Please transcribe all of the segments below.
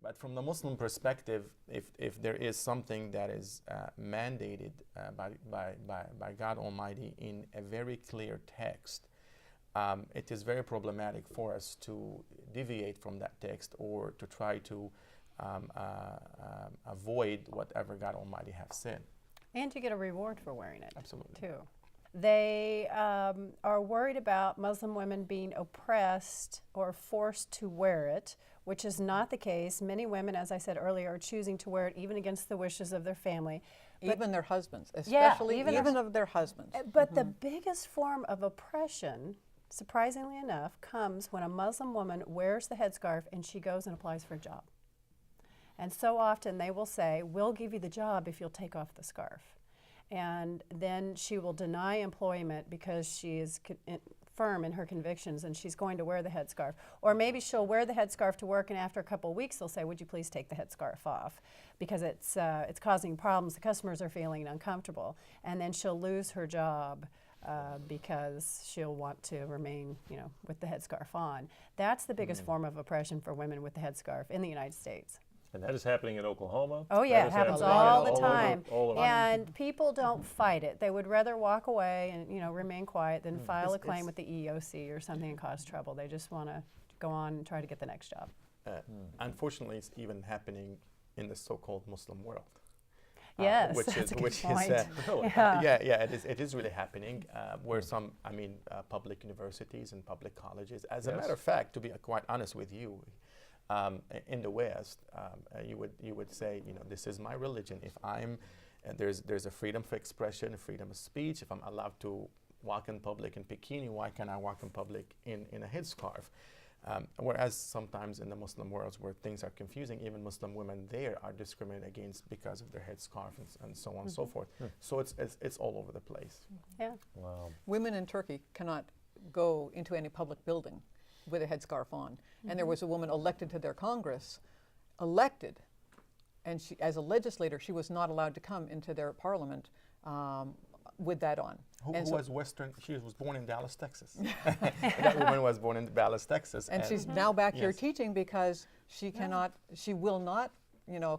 But from the Muslim perspective, if there is something that is mandated by God Almighty in a very clear text, it is very problematic for us to deviate from that text or to try to avoid whatever God Almighty has said. And you get a reward for wearing it. Absolutely. Too. They are worried about Muslim women being oppressed or forced to wear it, which is not the case. Many women, as I said earlier, are choosing to wear it even against the wishes of their family. But even their husbands, especially yeah, even of their husbands. But the biggest form of oppression, surprisingly enough, comes when a Muslim woman wears the headscarf and she goes and applies for a job. And so often they will say, we'll give you the job if you'll take off the scarf. And then she will deny employment because she is firm in her convictions and she's going to wear the headscarf. Or maybe she'll wear the headscarf to work and after a couple of weeks they'll say, would you please take the headscarf off? Because it's causing problems, the customers are feeling uncomfortable. And then she'll lose her job because she'll want to remain, with the headscarf on. That's the biggest form of oppression for women with the headscarf in the United States. And that is happening in Oklahoma? Oh yeah, it happens all the time. All over. And people don't fight it. They would rather walk away and remain quiet than file a claim with the EEOC or something and cause trouble. They just want to go on and try to get the next job. Unfortunately, it's even happening in the so-called Muslim world. Yes, which that's is a good which point. is Really? yeah, it is really happening where some public universities and public colleges. As a matter of fact, to be quite honest with you, in the West, you would say, this is my religion. If there's a freedom of expression, freedom of speech. If I'm allowed to walk in public in bikini, why can't I walk in public in a headscarf? Whereas sometimes in the Muslim worlds where things are confusing, even Muslim women there are discriminated against because of their headscarf and so on and so forth. So it's all over the place. Yeah. Wow. Women in Turkey cannot go into any public building with a headscarf on. And there was a woman elected to their Congress, and she, as a legislator, she was not allowed to come into their parliament with that on. Who was Western? She was born in Dallas, Texas. That woman was born in Dallas, Texas. And she's now back here teaching because she cannot, she will not,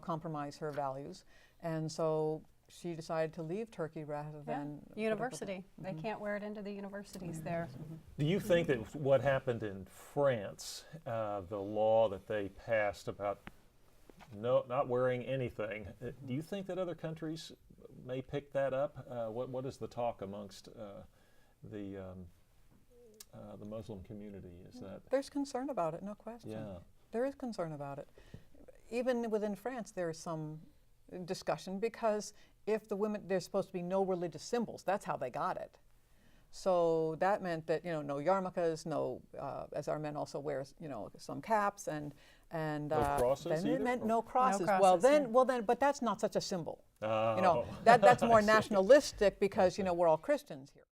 compromise her values. And so she decided to leave Turkey rather than university. They can't wear it into the universities there. Do you think that what happened in France, the law that they passed about not wearing anything, do you think that other countries may pick that up? What is the talk amongst the Muslim community? Is that there's concern about it, no question. Yeah. There is concern about it. Even within France, there is some discussion because if the women, there's supposed to be no religious symbols. That's how they got it. So that meant that no yarmulkes, no, as our men also wear, some caps and no crosses. Then it meant no crosses. No well, crosses, then, but that's not such a symbol. Oh. That's more nationalistic because we're all Christians here.